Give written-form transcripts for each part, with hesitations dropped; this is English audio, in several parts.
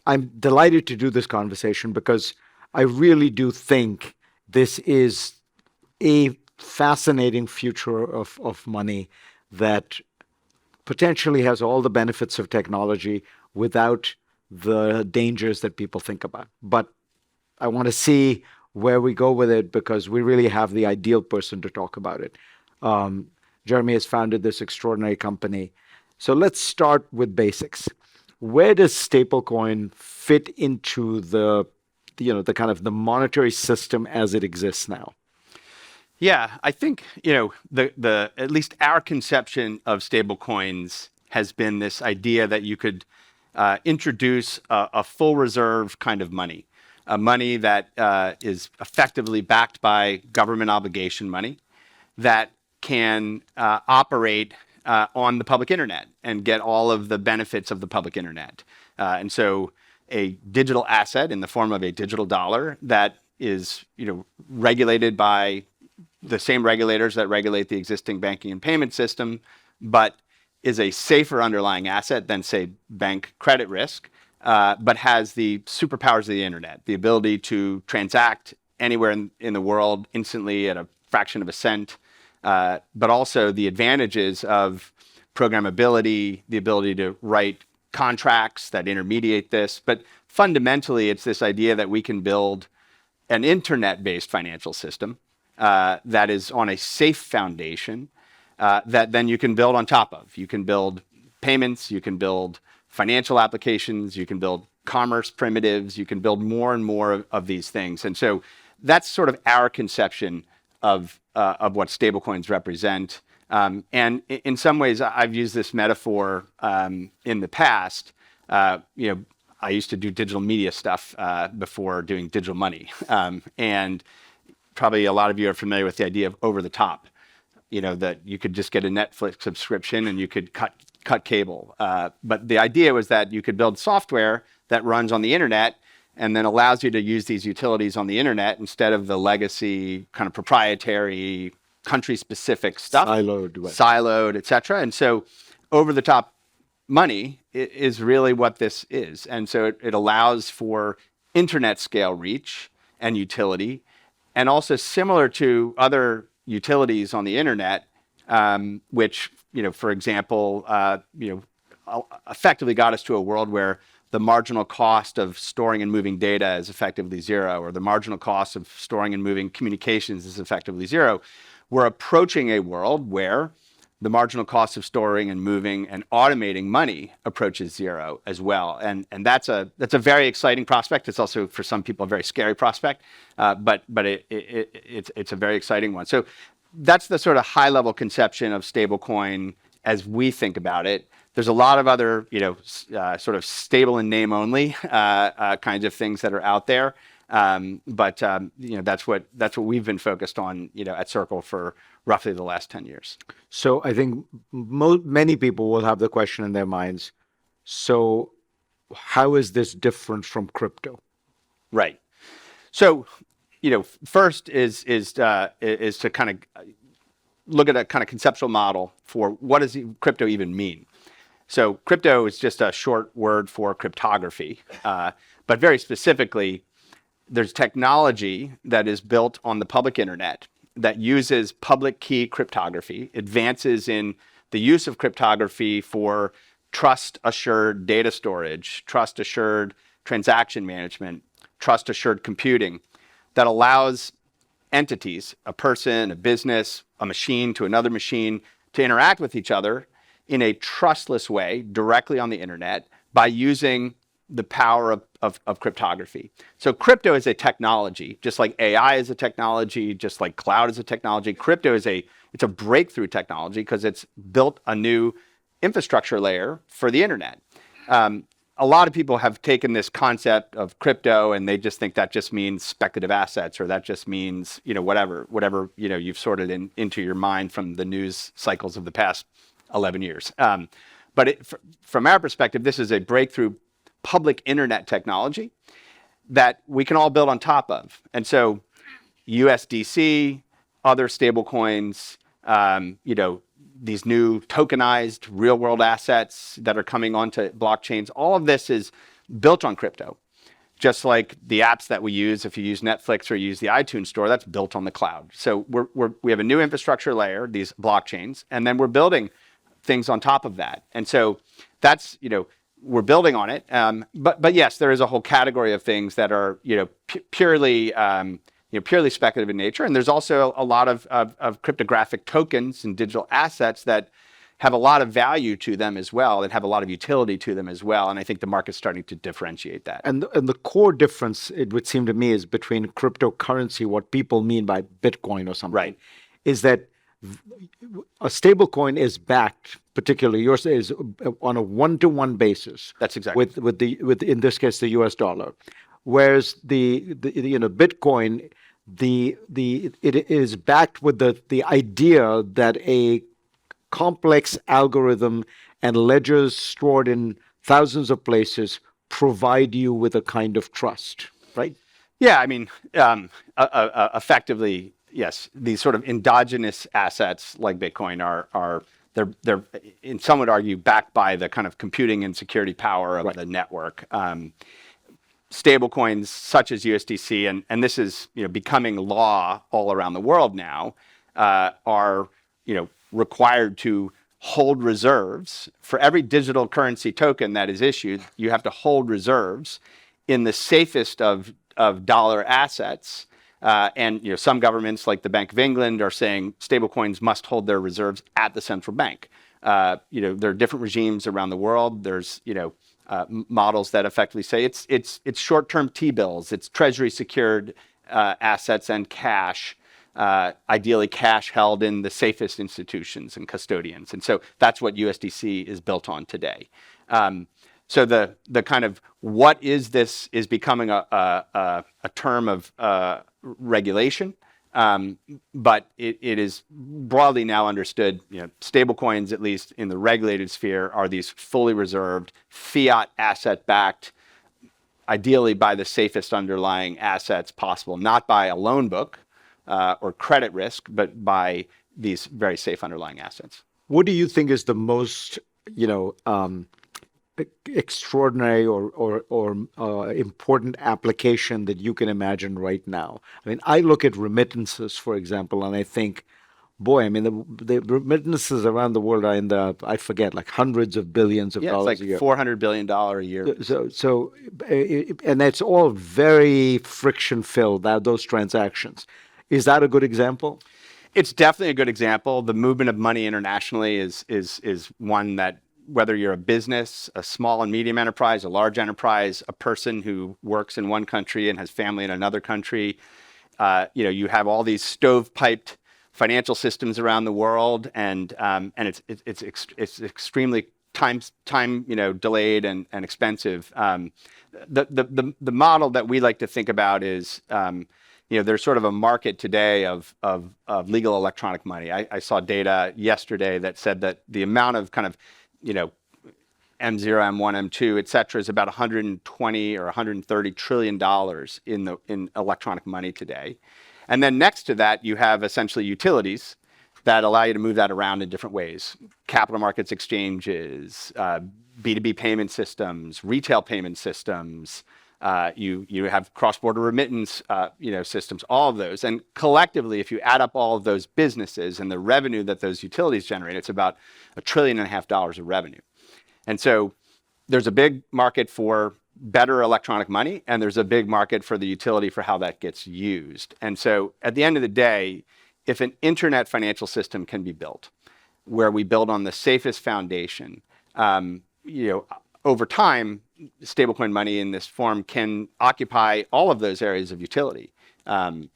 I'm delighted to do this conversation because I really do think this is a fascinating future of money that potentially has all the benefits of technology without the dangers that people think about. But I want to see where we go with it because we really have the ideal person to talk about it. Um, Jeremy has founded this extraordinary company. So let's start with basics. Where does stablecoin fit into the kind of the monetary system as it exists now? Yeah, I think, the at least our conception of stablecoins has been this idea that you could introduce a full reserve kind of money, a money that is effectively backed by government obligation money that can operate on the public internet and get all of the benefits of the public internet. And so a digital asset in the form of a digital dollar that is, regulated by the same regulators that regulate the existing banking and payment system, but is a safer underlying asset than, say, bank credit risk, but has the superpowers of the internet, the ability to transact anywhere in the world instantly at a fraction of a cent, but also the advantages of programmability, the ability to write contracts that intermediate this. But fundamentally, it's this idea that we can build an internet-based financial system that is on a safe foundation that then you can build on top of. You can build payments, you can build financial applications, you can build commerce primitives, you can build more and more of these things. And so that's sort of our conception of what stablecoins represent. And in some ways, I've used this metaphor in the past. I used to do digital media stuff before doing digital money. And probably a lot of you are familiar with the idea of over the top, that you could just get a Netflix subscription and you could cut cable. But the idea was that you could build software that runs on the internet and then allows you to use these utilities on the internet instead of the legacy kind of proprietary country-specific stuff. Siloed, et cetera. And so over the top money is really what this is. And so it allows for internet scale reach and utility. And also similar to other utilities on the internet, which, for example, effectively got us to a world where the marginal cost of storing and moving data is effectively zero, or the marginal cost of storing and moving communications is effectively zero. We're approaching a world where the marginal cost of storing and moving and automating money approaches zero as well. And that's a very exciting prospect. It's also, for some people, a very scary prospect, but it's a very exciting one. So that's the sort of high-level conception of stablecoin as we think about it. There's a lot of other, sort of stable in name only kinds of things that are out there. But that's what we've been focused on, at Circle for roughly the last 10 years. So I think many people will have the question in their minds. So how is this different from crypto? Right. So, first is to kind of look at a kind of conceptual model for what does crypto even mean. So crypto is just a short word for cryptography, but very specifically, there's technology that is built on the public internet that uses public key cryptography, advances in the use of cryptography for trust-assured data storage, trust-assured transaction management, trust-assured computing, that allows entities, a person, a business, a machine to another machine, to interact with each other in a trustless way directly on the internet by using the power of cryptography. So crypto is a technology, just like AI is a technology, just like cloud is a technology. Crypto is it's a breakthrough technology because it's built a new infrastructure layer for the internet. A lot of people have taken this concept of crypto and they just think that just means speculative assets, or that just means, whatever, you've sorted into your mind from the news cycles of the past 11 years. But from our perspective, this is a breakthrough public internet technology that we can all build on top of. And so USDC, other stablecoins, these new tokenized real world assets that are coming onto blockchains, all of this is built on crypto. Just like the apps that we use, if you use Netflix or you use the iTunes store, that's built on the cloud. So we have a new infrastructure layer, these blockchains, and then we're building things on top of that. And so that's, we're building on it. But yes, there is a whole category of things that are, purely, purely speculative in nature. And there's also a lot of cryptographic tokens and digital assets that have a lot of value to them as well, and have a lot of utility to them as well. And I think the market's starting to differentiate that. And the core difference, it would seem to me, is between cryptocurrency, what people mean by Bitcoin or something, Right. is that a stablecoin is backed, particularly yours is on a one-to-one basis. That's exactly with in this case the U.S. dollar, whereas the Bitcoin it is backed with the idea that a complex algorithm and ledgers stored in thousands of places provide you with a kind of trust, right? Yeah, I mean, effectively, yes. These sort of endogenous assets like Bitcoin are they're and some would argue backed by the kind of computing and security power of the network. Stablecoins such as USDC, and this is becoming law all around the world now, are required to hold reserves for every digital currency token that is issued. You have to hold reserves in the safest of dollar assets. And some governments, like the Bank of England, are saying stablecoins must hold their reserves at the central bank. There are different regimes around the world. There's models that effectively say it's short-term T-bills, it's treasury secured assets and cash. Ideally cash held in the safest institutions and custodians. And so that's what USDC is built on today. So the kind of what is this is becoming a term of regulation, but it is broadly now understood. Stablecoins, at least in the regulated sphere, are these fully reserved, fiat asset backed, ideally by the safest underlying assets possible, not by a loan book or credit risk, but by these very safe underlying assets. What do you think is the most, extraordinary or important application that you can imagine right now? I mean, I look at remittances, for example, and I think, boy, I mean, the remittances around the world are in the, I forget, like hundreds of billions of dollars a year. It's like $400 billion a year. And it's all very friction-filled, those transactions. Is that a good example? It's definitely a good example. The movement of money internationally is one that, whether you're a business, a small and medium enterprise, a large enterprise, a person who works in one country and has family in another country, you have all these stovepiped financial systems around the world, and it's extremely time delayed and expensive. The model that we like to think about is there's sort of a market today of legal electronic money. I saw data yesterday that said that the amount of kind of M0, M1, M2, et cetera, is about 120 or 130 trillion dollars in electronic money today. And then next to that, you have essentially utilities that allow you to move that around in different ways. Capital markets exchanges, B2B payment systems, retail payment systems. You have cross-border remittance, systems, all of those. And collectively, if you add up all of those businesses and the revenue that those utilities generate, it's about $1.5 trillion of revenue. And so there's a big market for better electronic money, and there's a big market for the utility for how that gets used. And so at the end of the day, if an internet financial system can be built where we build on the safest foundation, over time, stablecoin money in this form can occupy all of those areas of utility,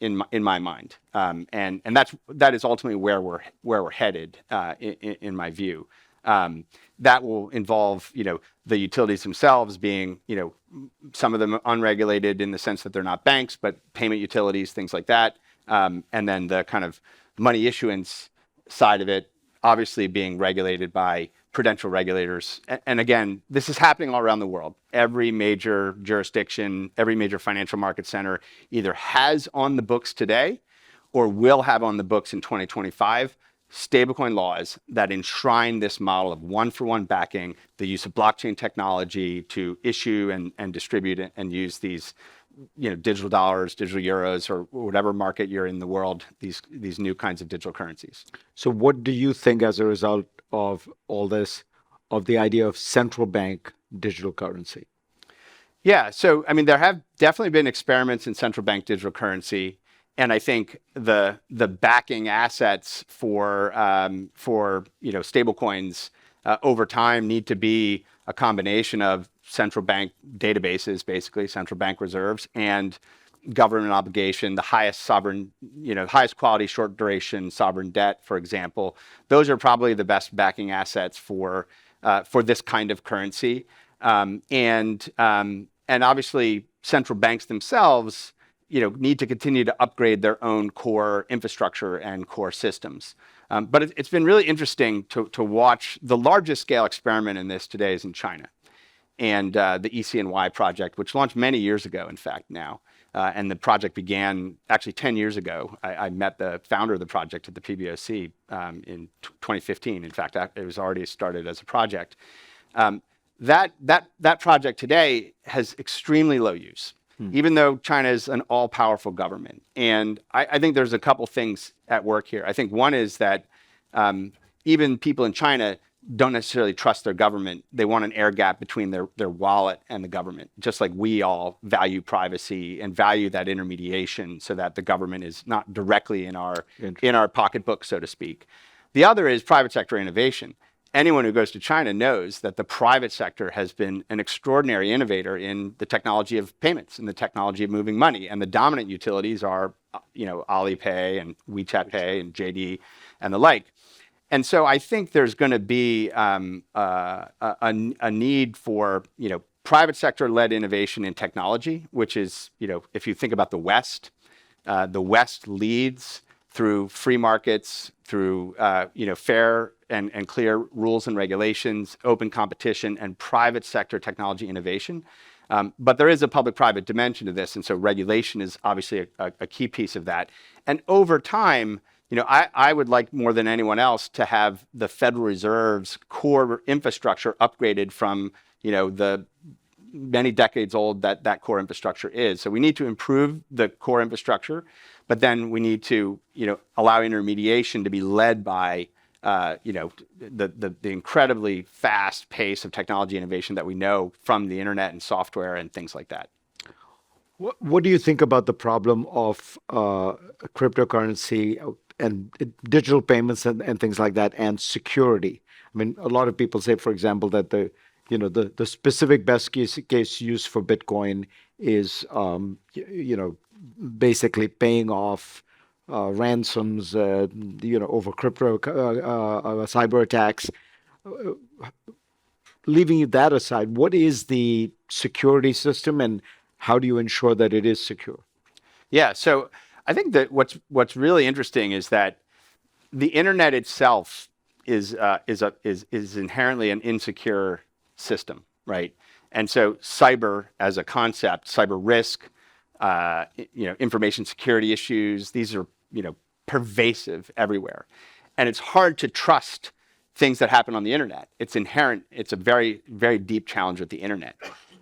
in my mind, and that is ultimately where we're headed, in my view. That will involve the utilities themselves being some of them unregulated in the sense that they're not banks, but payment utilities, things like that, and then the kind of money issuance side of it obviously being regulated by prudential regulators. And again, this is happening all around the world. Every major jurisdiction, every major financial market center either has on the books today or will have on the books in 2025 stablecoin laws that enshrine this model of one-for-one backing, the use of blockchain technology to issue and distribute and use these, digital dollars, digital euros, or whatever market you're in the world, these new kinds of digital currencies. So, what do you think as a result of all this, of the idea of central bank digital currency? Yeah, so I mean, there have definitely been experiments in central bank digital currency, and I think the backing assets for stable coins over time need to be a combination of central bank databases, basically central bank reserves, and government obligation, the highest sovereign, highest quality short duration sovereign debt, for example. Those are probably the best backing assets for this kind of currency. And obviously, central banks themselves, need to continue to upgrade their own core infrastructure and core systems. But it's been really interesting to watch. The largest scale experiment in this today is in China, and the ECNY project, which launched many years ago, in fact, now. And the project began actually 10 years ago. I met the founder of the project at the PBOC in 2015. In fact, it was already started as a project. That project today has extremely low use, even though China is an all-powerful government. And I think there's a couple things at work here. I think one is that even people in China don't necessarily trust their government. They want an air gap between their wallet and the government, just like we all value privacy and value that intermediation so that the government is not directly in our pocketbook, so to speak. The other is private sector innovation. Anyone who goes to China knows that the private sector has been an extraordinary innovator in the technology of payments and the technology of moving money. And the dominant utilities are, Alipay and WeChat Pay and JD and the like. And so I think there's going to be a need for, private sector-led innovation in technology, which is, if you think about the West leads through free markets, through fair and clear rules and regulations, open competition, and private sector technology innovation. But there is a public-private dimension to this, and so regulation is obviously a key piece of that. And over time, I would like more than anyone else to have the Federal Reserve's core infrastructure upgraded from, the many decades old that core infrastructure is. So we need to improve the core infrastructure, but then we need to, allow intermediation to be led by, the incredibly fast pace of technology innovation that we know from the internet and software and things like that. What do you think about the problem of cryptocurrency and digital payments and things like that, and security? I mean, a lot of people say, for example, that the specific best case use for Bitcoin is basically paying off ransoms over crypto cyber attacks. Leaving that aside, what is the security system and how do you ensure that it is secure? Yeah, so I think that what's really interesting is that the internet itself is inherently an insecure system, right? And so cyber as a concept, cyber risk, information security issues, these are pervasive everywhere, and it's hard to trust things that happen on the internet. It's inherent. It's a very, very deep challenge with the internet.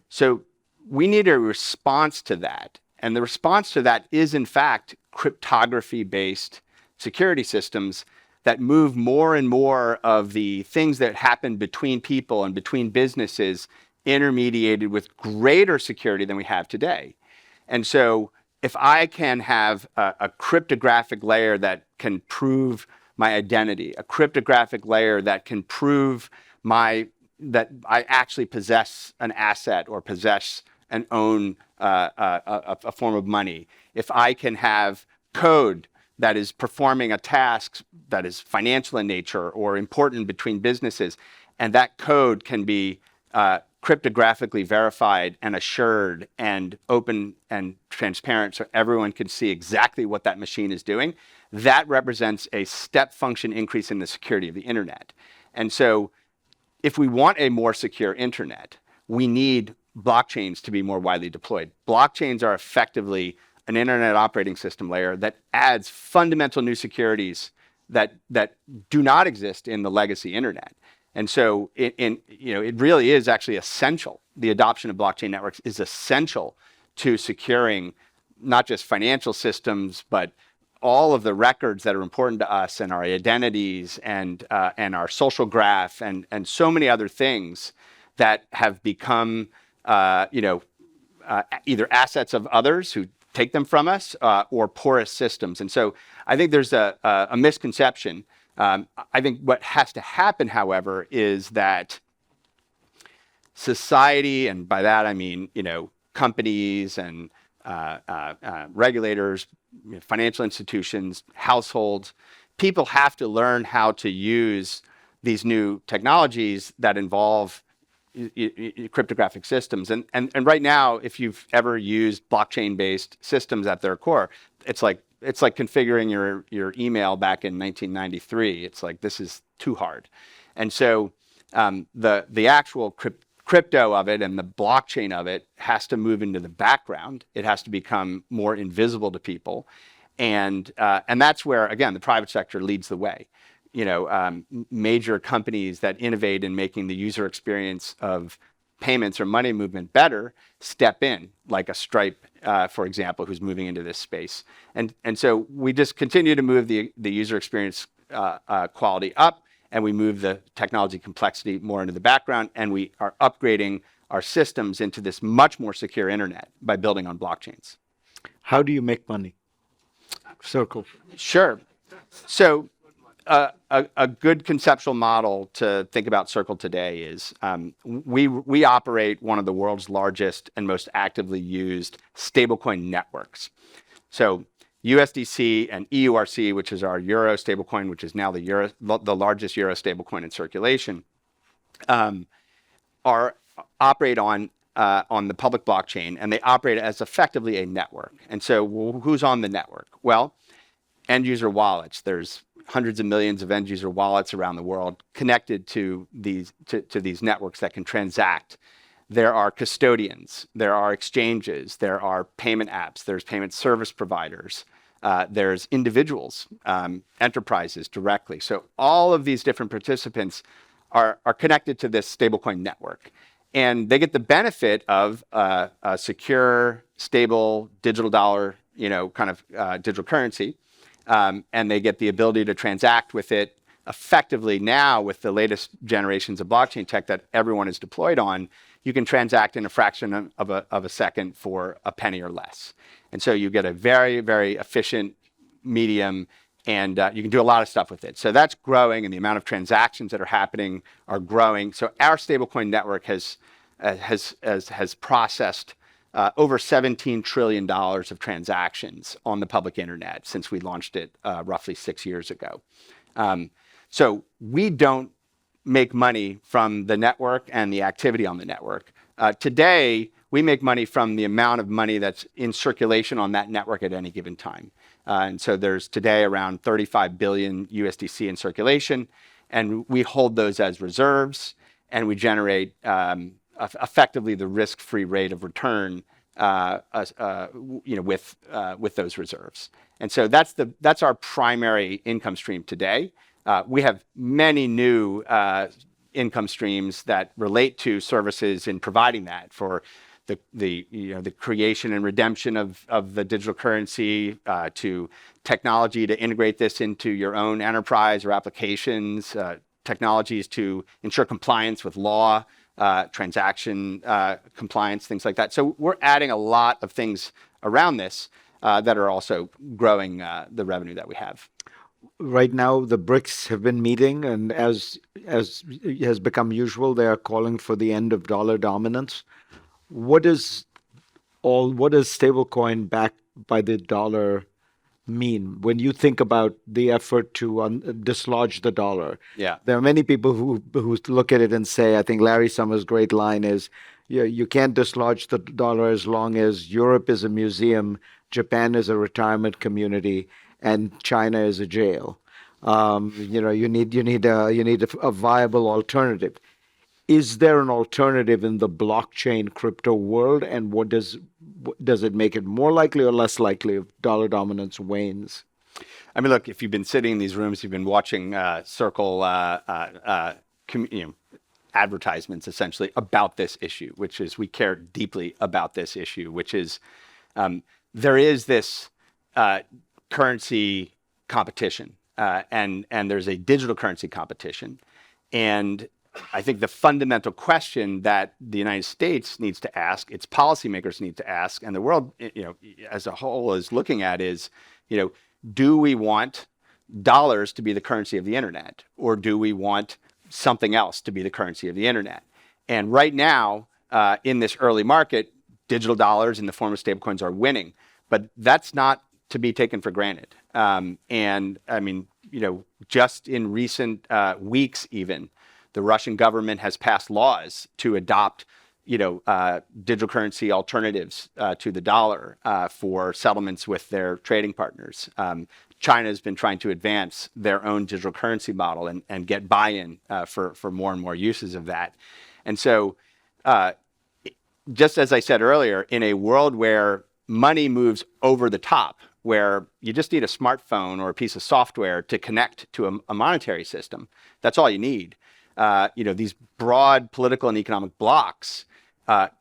So we need a response to that. And the response to that is, in fact, cryptography-based security systems that move more and more of the things that happen between people and between businesses intermediated with greater security than we have today. And so if I can have a cryptographic layer that can prove my identity, a cryptographic layer that can prove that I actually possess an asset or possess and own a form of money, if I can have code that is performing a task that is financial in nature or important between businesses, and that code can be cryptographically verified and assured and open and transparent so everyone can see exactly what that machine is doing, that represents a step function increase in the security of the internet. And so if we want a more secure internet, we need blockchains to be more widely deployed. Blockchains are effectively an internet operating system layer that adds fundamental new securities that do not exist in the legacy internet. And so it really is actually essential. The adoption of blockchain networks is essential to securing not just financial systems, but all of the records that are important to us and our identities and our social graph and so many other things that have become either assets of others who take them from us or porous systems. And so I think there's a misconception. I think what has to happen, however, is that society, and by that I mean, companies and regulators, financial institutions, households, people have to learn how to use these new technologies that involve cryptographic systems. And right now, if you've ever used blockchain-based systems at their core, it's like configuring your email back in 1993. It's like, this is too hard. And so the actual crypto of it and the blockchain of it has to move into the background. It has to become more invisible to people. And that's where, again, the private sector leads the way. Major companies that innovate in making the user experience of payments or money movement better step in, like a Stripe, for example, who's moving into this space. And so we just continue to move the user experience quality up, and we move the technology complexity more into the background, and we are upgrading our systems into this much more secure internet by building on blockchains. How do you make money? Circle. Sure. So a good conceptual model to think about Circle today is we operate one of the world's largest and most actively used stablecoin networks. So USDC and EURC, which is our euro stablecoin, which is now the largest euro stablecoin in circulation, operate on the public blockchain, and they operate as effectively a network. And so who's on the network? Well, end user wallets. There's hundreds of millions of end user wallets around the world connected to these networks that can transact. There are custodians, there are exchanges, there are payment apps, there's payment service providers, there's individuals, enterprises directly. So all of these different participants are connected to this stablecoin network. And they get the benefit of a secure, stable digital dollar, digital currency. And they get the ability to transact with it effectively. Now, with the latest generations of blockchain tech that everyone is deployed on, you can transact in a fraction of a second for a penny or less. And so you get a very, very efficient medium, and you can do a lot of stuff with it. So that's growing, and the amount of transactions that are happening are growing. So our stablecoin network has processed over $17 trillion of transactions on the public internet since we launched it roughly 6 years ago. So we don't make money from the network and the activity on the network. Today, we make money from the amount of money that's in circulation on that network at any given time. And so there's today around 35 billion USDC in circulation, and we hold those as reserves, and we generate effectively the risk-free rate of return, with those reserves. And so that's our primary income stream today. We have many new income streams that relate to services in providing that, for the creation and redemption of the digital currency, to technology to integrate this into your own enterprise or applications, technologies to ensure compliance with law, transaction compliance, things like that. So we're adding a lot of things around this that are also growing the revenue that we have. Right now, the BRICS have been meeting, and as has become usual, they are calling for the end of dollar dominance. What is stablecoin backed by the dollar mean when you think about the effort to dislodge the dollar? Yeah, there are many people who look at it and say, I think Larry Summers' great line is, you can't dislodge the dollar as long as Europe is a museum, Japan is a retirement community, and China is a jail. You need a viable alternative. Is there an alternative in the blockchain crypto world, and what does it make it more likely or less likely if dollar dominance wanes? I mean, look, if you've been sitting in these rooms, you've been watching Circle advertisements essentially about this issue, which is we care deeply about this issue, which is there is this currency competition and there's a digital currency competition. And I think the fundamental question that the United States needs to ask, its policymakers need to ask, and the world, as a whole is looking at is, do we want dollars to be the currency of the internet, or do we want something else to be the currency of the internet? And right now, in this early market, digital dollars in the form of stablecoins are winning, but that's not to be taken for granted. And I mean, just in recent weeks, even the Russian government has passed laws to adopt, digital currency alternatives to the dollar for settlements with their trading partners. China has been trying to advance their own digital currency model and get buy-in for more and more uses of that. And so, just as I said earlier, in a world where money moves over the top, where you just need a smartphone or a piece of software to connect to a monetary system, that's all you need. These broad political and economic blocks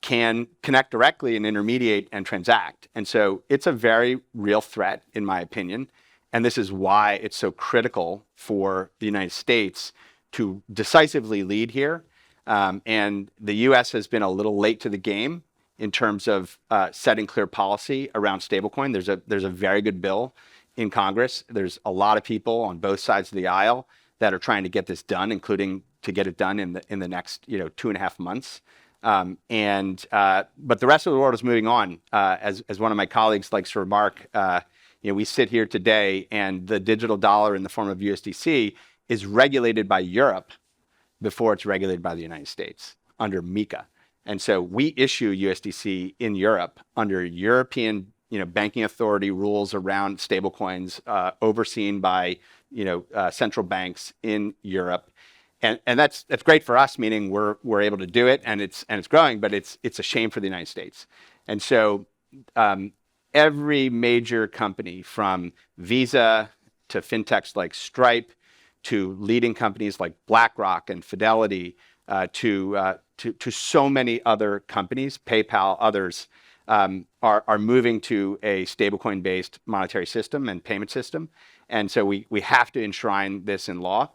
can connect directly and intermediate and transact. And so it's a very real threat, in my opinion. And this is why it's so critical for the United States to decisively lead here. And the U.S. has been a little late to the game in terms of setting clear policy around stablecoin. There's a very good bill in Congress. There's a lot of people on both sides of the aisle that are trying to get this done, including to get it done in the next 2.5 months. But the rest of the world is moving on. As one of my colleagues likes to remark, we sit here today and the digital dollar in the form of USDC is regulated by Europe before it's regulated by the United States under MiCA. And so we issue USDC in Europe under European, banking authority rules around stablecoins, overseen by, central banks in Europe. And that's great for us, meaning we're able to do it and it's growing, but it's a shame for the United States. And so every major company, from Visa to fintechs like Stripe to leading companies like BlackRock and Fidelity, to so many other companies, PayPal, others, are moving to a stablecoin-based monetary system and payment system. And so we have to enshrine this in law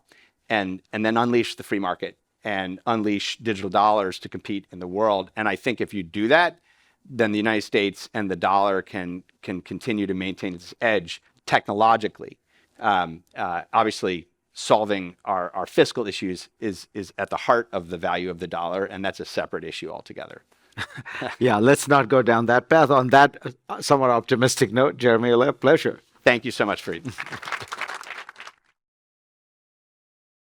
and then unleash the free market and unleash digital dollars to compete in the world. And I think if you do that, then the United States and the dollar can continue to maintain its edge technologically. Obviously, solving our fiscal issues is at the heart of the value of the dollar, and that's a separate issue altogether. Yeah, let's not go down that path. On that somewhat optimistic note, Jeremy, Allaire, pleasure. Thank you so much, Fareed.